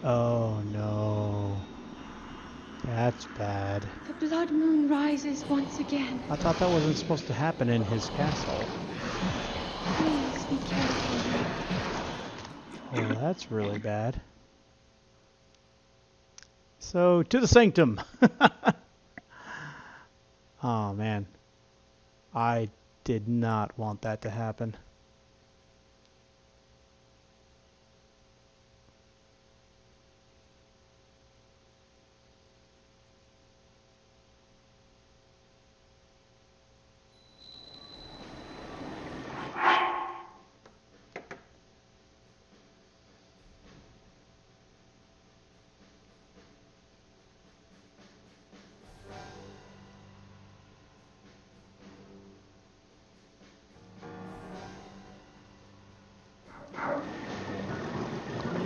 Oh no. That's bad. The blood moon rises once again. I thought that wasn't supposed to happen in his castle. Please be careful. Oh, that's really bad. So, to the sanctum. Oh man. I did not want that to happen.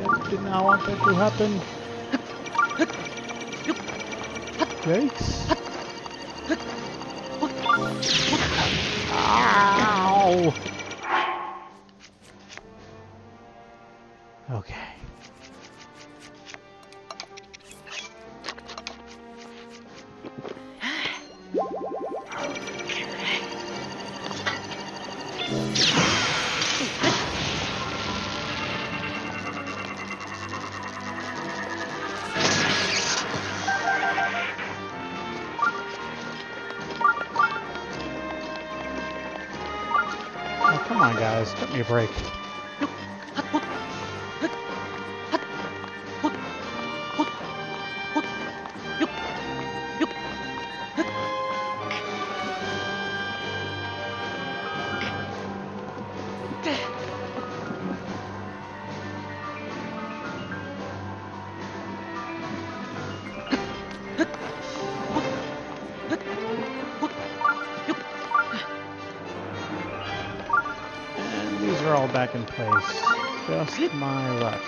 I did not want that to happen. Yikes. Ow! Okay. Oh, come on, guys. Give me a break. And these are all back in place. Just my luck.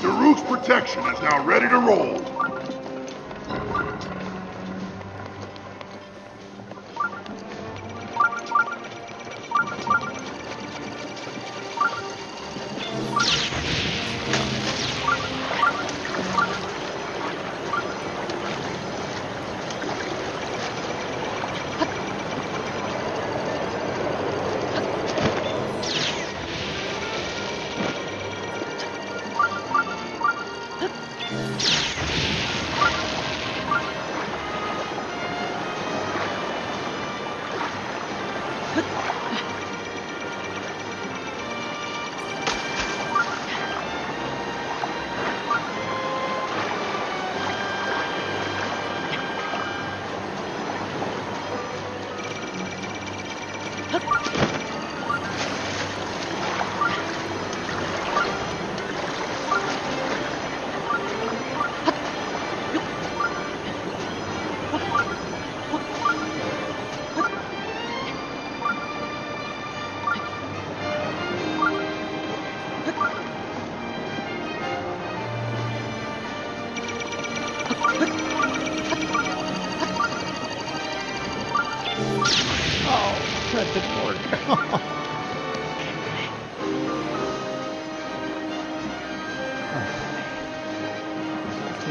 Daruk's protection is now ready to roll.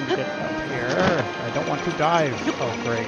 Get up here. I don't want to dive. Oh, great.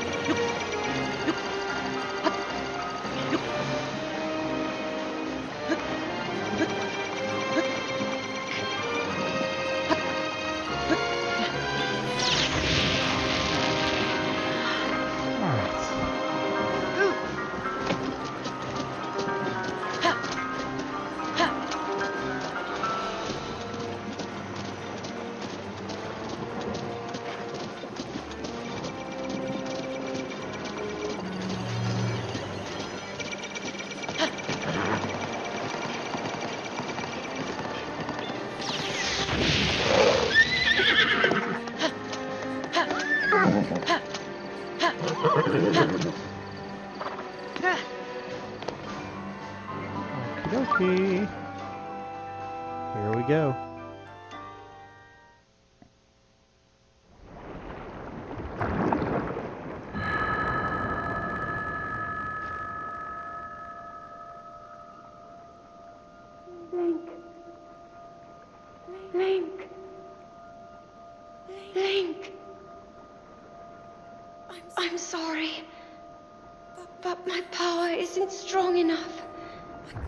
Okie Here we go. Link. Link. Link. I'm sorry, but my power isn't strong enough.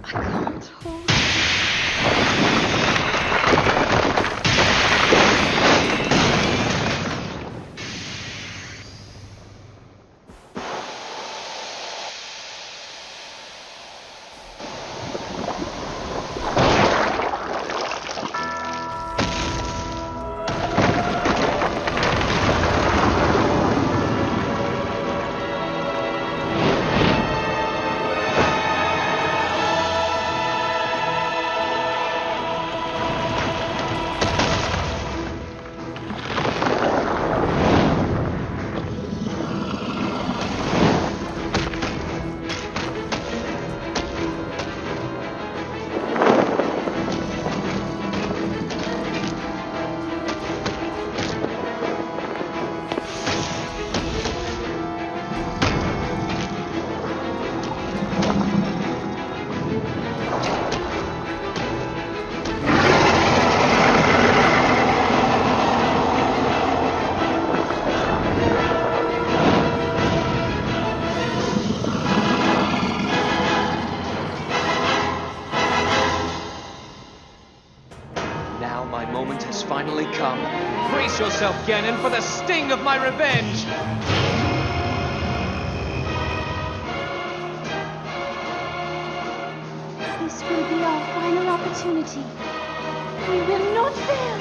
I can't hold it. Now my moment has finally come. Brace yourself, Ganon, for the sting of my revenge! This will be our final opportunity. We will not fail.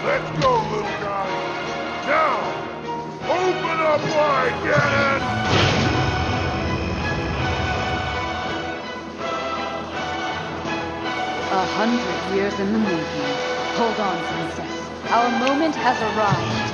Let's go, little guy. Now, open up wide, Ganon! 100 years in the making. Hold on, Princess. Our moment has arrived.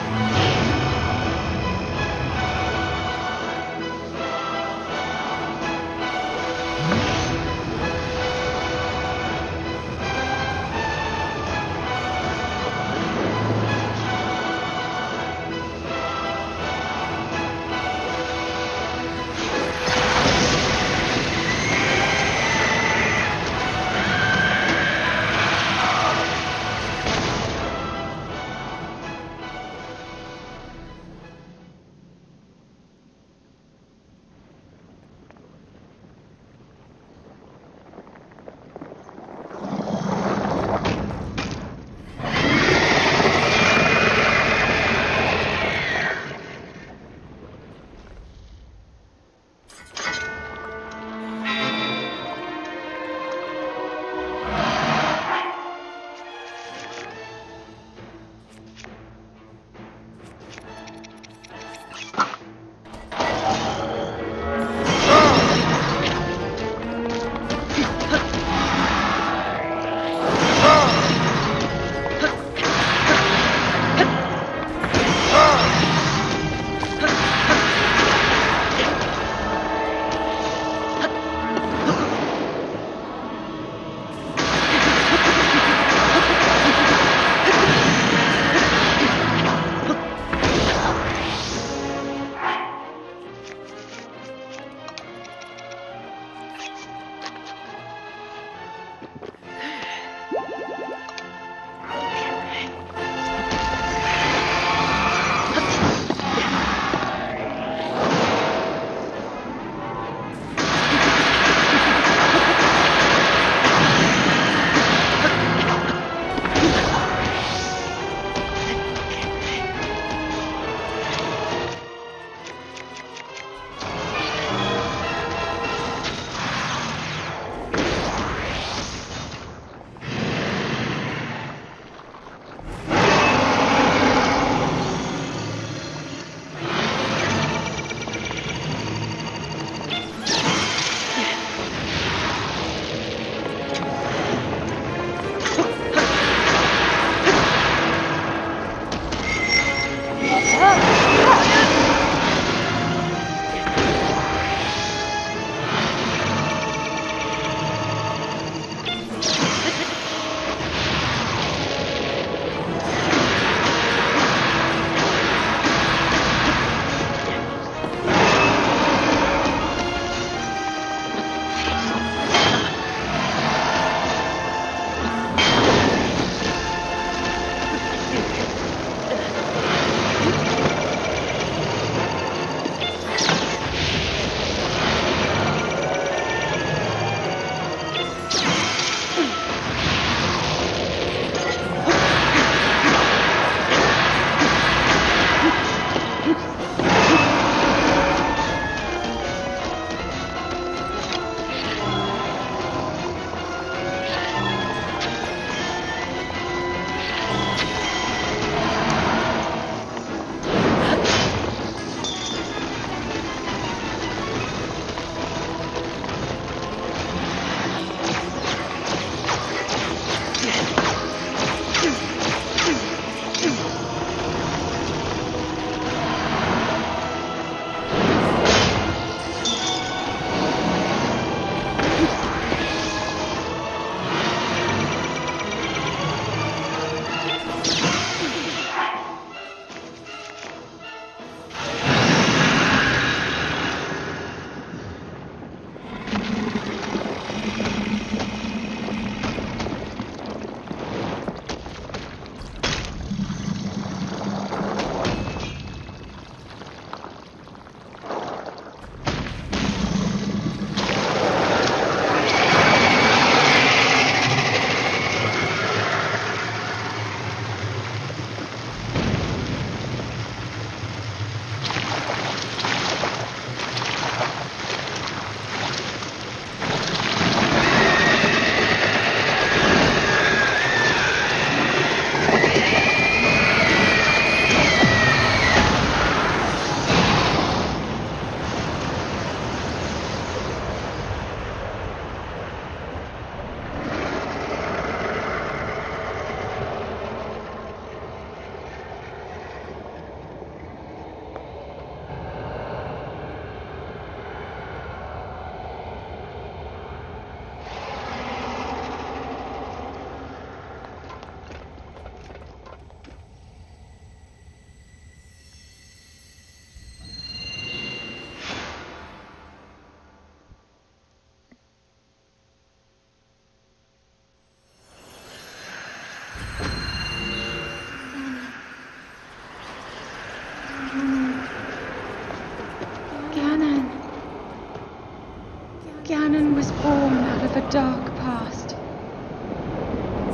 Ganon was born out of a dark past.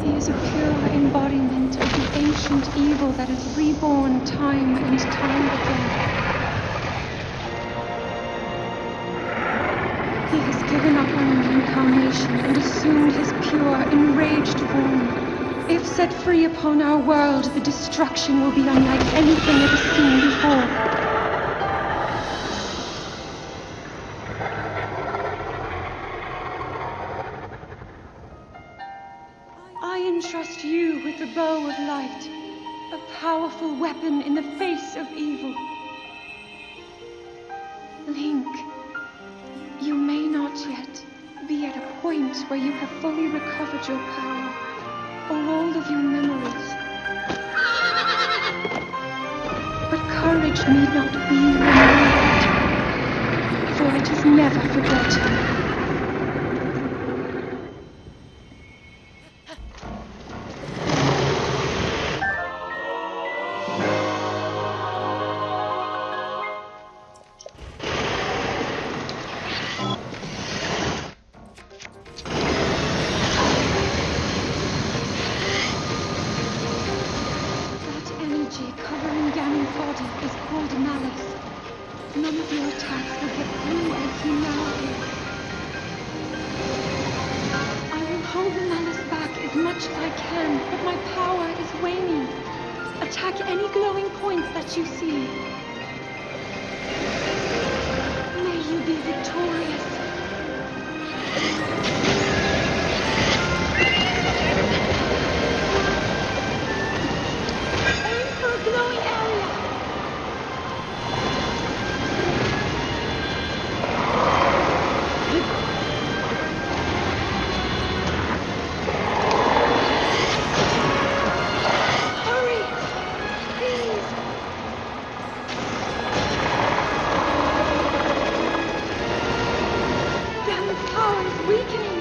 He is a pure embodiment of the ancient evil that is reborn time and time again. He has given up on reincarnation and assumed his pure, enraged form. If set free upon our world, the destruction will be unlike anything ever seen before. I entrust you with the bow of light, a powerful weapon in the face of evil. Link, you may not yet be at a point where you have fully recovered your power, or all of your memories. But courage need not be removed, for it is never forgotten. Covering Ganon's body is called malice. None of your attacks will get through as you now do. I will hold the malice back as much as I can, but my power is waning. Attack any glowing points that you see. May you be victorious. Glowing area. Hurry, please. Ganon's power is weakening.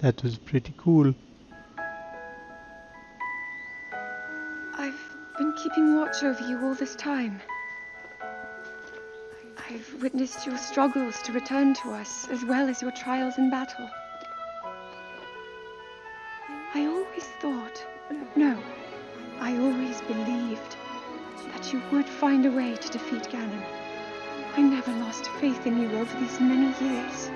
That was pretty cool. I've been keeping watch over you all this time. I've witnessed your struggles to return to us, as well as your trials in battle. I always thought, no, I always believed that you would find a way to defeat Ganon. I never lost faith in you over these many years.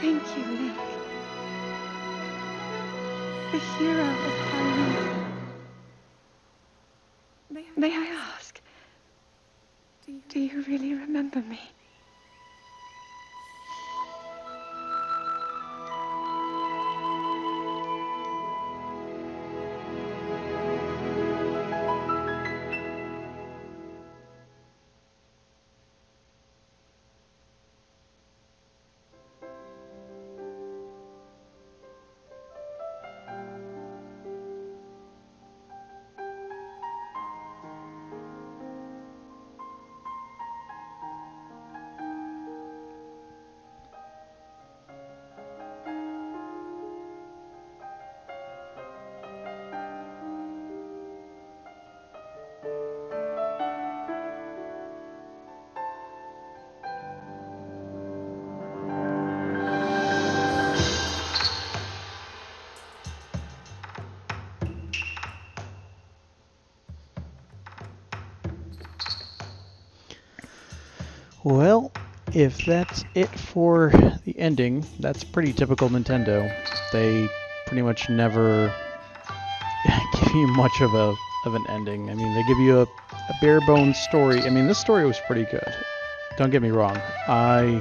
Thank you, Link. The hero of Hyrule. May I ask, do you really remember me? Well, if that's it for the ending, that's pretty typical Nintendo. They pretty much never give you much of an ending. I mean, they give you a bare bones story. I mean, this story was pretty good. Don't get me wrong. I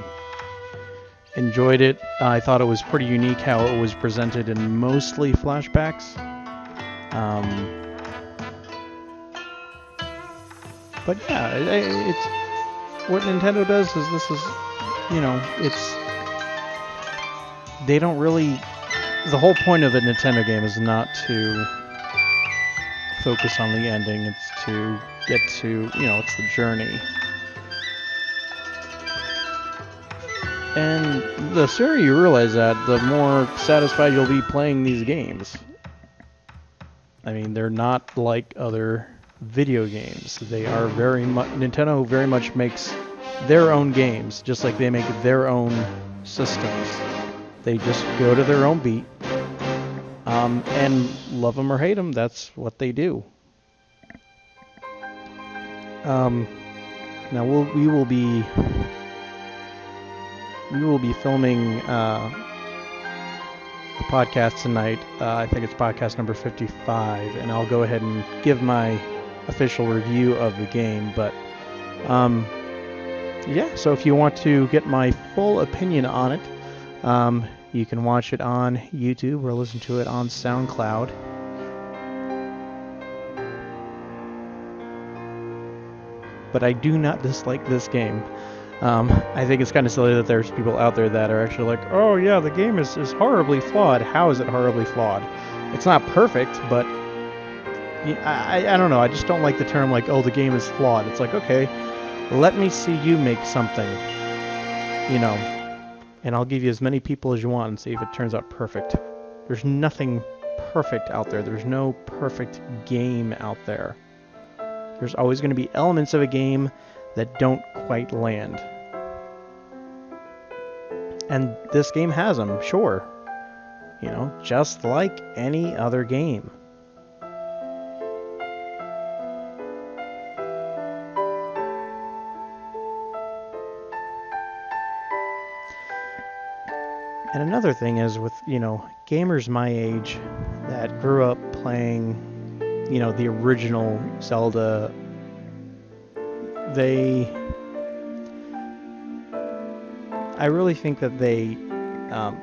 enjoyed it. I thought it was pretty unique how it was presented in mostly flashbacks. But yeah, it's what Nintendo does is this is, you know, they don't really, the whole point of a Nintendo game is not to focus on the ending, it's to get to, you know, it's the journey. And the sooner you realize that, the more satisfied you'll be playing these games. I mean, they're not like other video games. They are very much, Nintendo very much makes their own games, just like they make their own systems. They just go to their own beat, and love them or hate them, that's what they do. Now we will be filming a podcast tonight. I think it's podcast number 55, and I'll go ahead and give my official review of the game. But yeah, so if you want to get my full opinion on it, you can watch it on YouTube or listen to it on SoundCloud. But I do not dislike this game. I think it's kind of silly that there's people out there that are actually like, oh yeah, the game is horribly flawed. How is it horribly flawed? It's not perfect, but I don't know. I just don't like the term like, oh, the game is flawed. It's like, okay, let me see you make something, you know, and I'll give you as many people as you want and see if it turns out perfect. There's nothing perfect out there. There's no perfect game out there. There's always going to be elements of a game that don't quite land. And this game has them, sure. You know, just like any other game. And another thing is with, you know, gamers my age that grew up playing, you know, the original Zelda, I really think that they,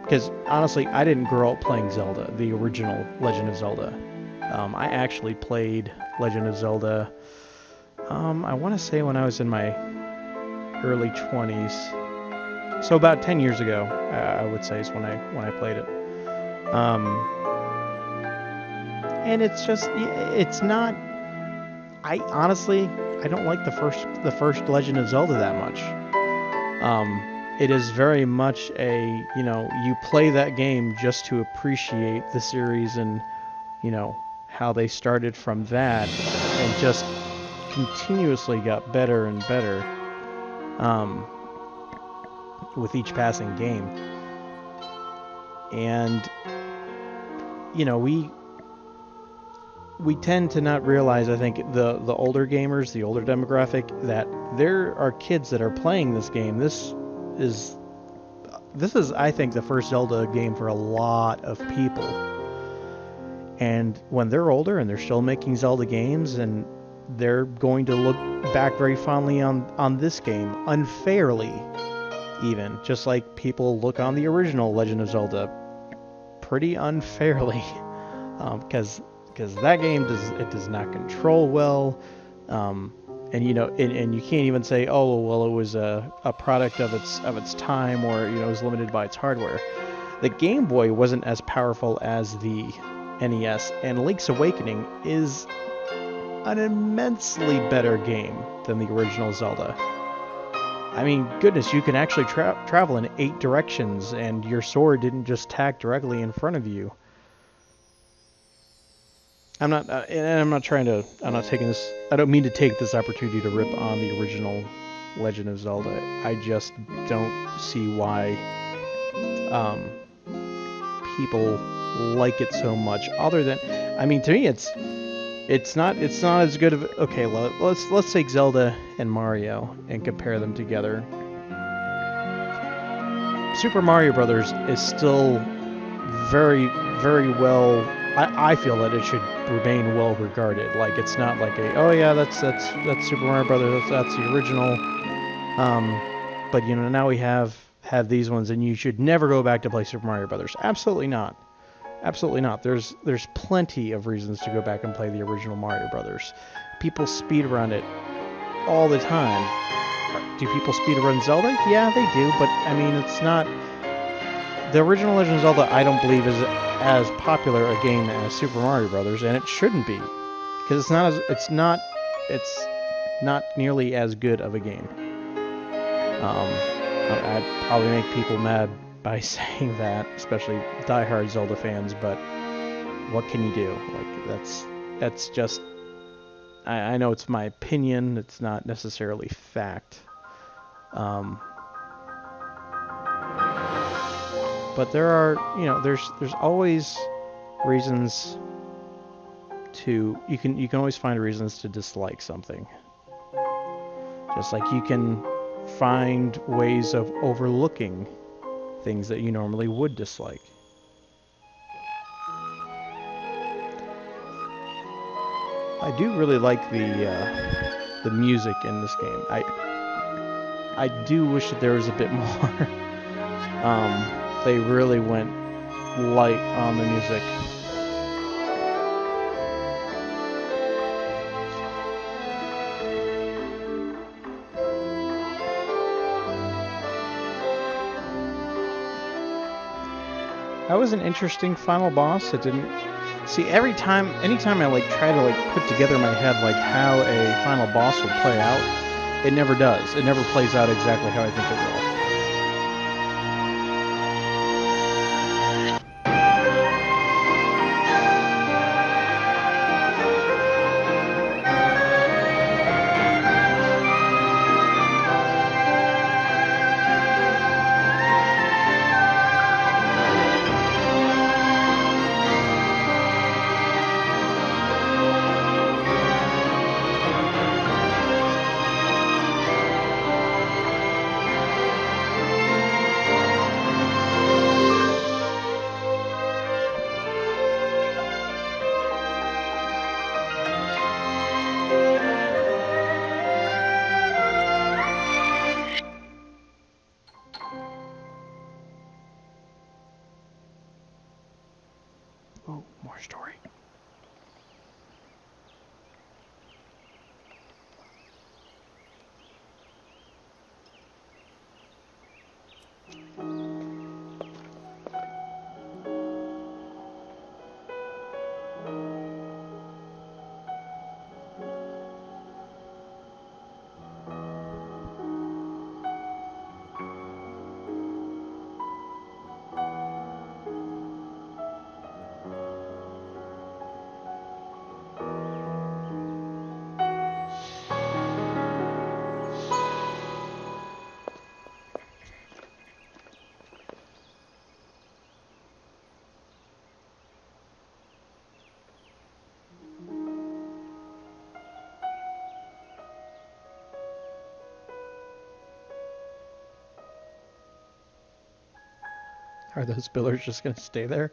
because honestly, I didn't grow up playing Zelda, the original Legend of Zelda. I actually played Legend of Zelda, I want to say when I was in my early 20s. So about 10 years ago, I would say is when I played it. And it's just, it's not, I honestly don't like the first Legend of Zelda that much. it is very much a, you play that game just to appreciate the series and, how they started from that and just continuously got better and better with each passing game. And, we tend to not realize, I think, the older gamers, the older demographic, that there are kids that are playing this game. This is, I think, the first Zelda game for a lot of people. And when they're older and they're still making Zelda games, and they're going to look back very fondly on this game, unfairly, even, just like people look on the original Legend of Zelda pretty unfairly, because that game does not control well, and and you can't even say, oh well, it was a product of its time, or it was limited by its hardware. The Game Boy wasn't as powerful as the NES, and Link's Awakening is an immensely better game than the original Zelda. I mean, goodness, you can actually travel in 8 directions, and your sword didn't just tack directly in front of you. I'm not taking this. I don't mean to take this opportunity to rip on the original Legend of Zelda. I just don't see why people like it so much. Other than, I mean, to me, it's not as good of. Okay, let's take Zelda and Mario and compare them together. Super Mario Brothers is still very, very well. I feel that it should remain well regarded. Like, it's not like oh yeah, that's Super Mario Brothers. That's the original. But now we have these ones, and you should never go back to play Super Mario Brothers. Absolutely not. Absolutely not. There's plenty of reasons to go back and play the original Mario Brothers. People speedrun it all the time. Do people speedrun Zelda? Yeah, they do, but I mean, it's not. The original Legend of Zelda, I don't believe, is as popular a game as Super Mario Brothers, and it shouldn't be, because it's not nearly as good of a game. I'd probably make people mad by saying that, especially diehard Zelda fans, but what can you do? Like, that's just. I know it's my opinion. It's not necessarily fact. But there are, there's always reasons to, you can always find reasons to dislike something. Just like you can find ways of overlooking things that you normally would dislike. I do really like the music in this game. I do wish that there was a bit more. They really went light on the music. That was an interesting final boss. It didn't see anytime I try to put together in my head how a final boss would play out, it never does. It never plays out exactly how I think it will. Are those pillars just gonna stay there?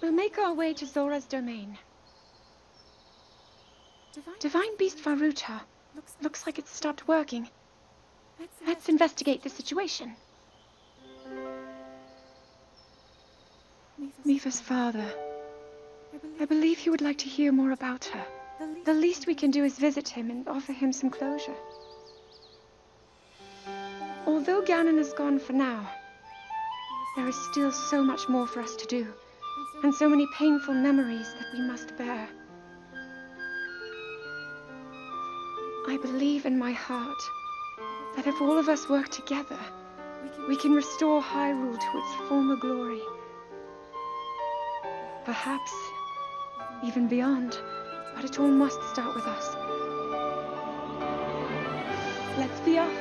We'll make our way to Zora's domain. Divine Beast Faruta. Looks like it's stopped working. Let's investigate the situation. Miva's father. I believe he would like to hear more about her. The least we can do is visit him and offer him some closure. Although Ganon is gone for now, there is still so much more for us to do, and so many painful memories that we must bear. I believe in my heart that if all of us work together, we can restore Hyrule to its former glory. Perhaps even beyond, but it all must start with us. Let's be off.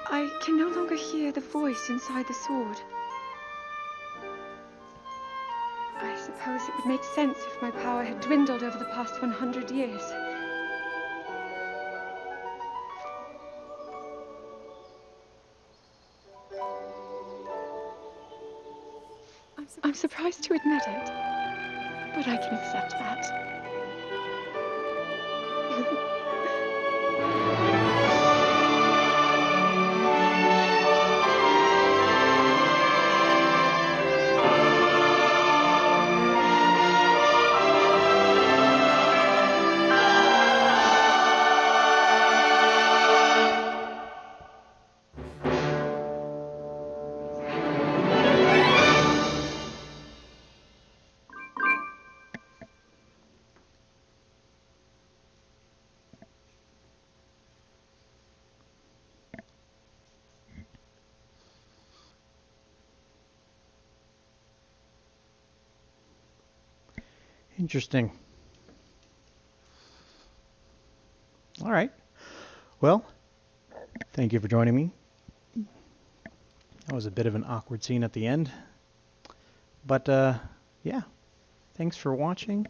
I can no longer hear the voice inside the sword. I suppose it would make sense if my power had dwindled over the past 100 years. I'm surprised to admit it, but I can accept that. Interesting. All right. Well, thank you for joining me. That was a bit of an awkward scene at the end. But, yeah. Thanks for watching.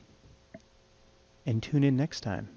And tune in next time.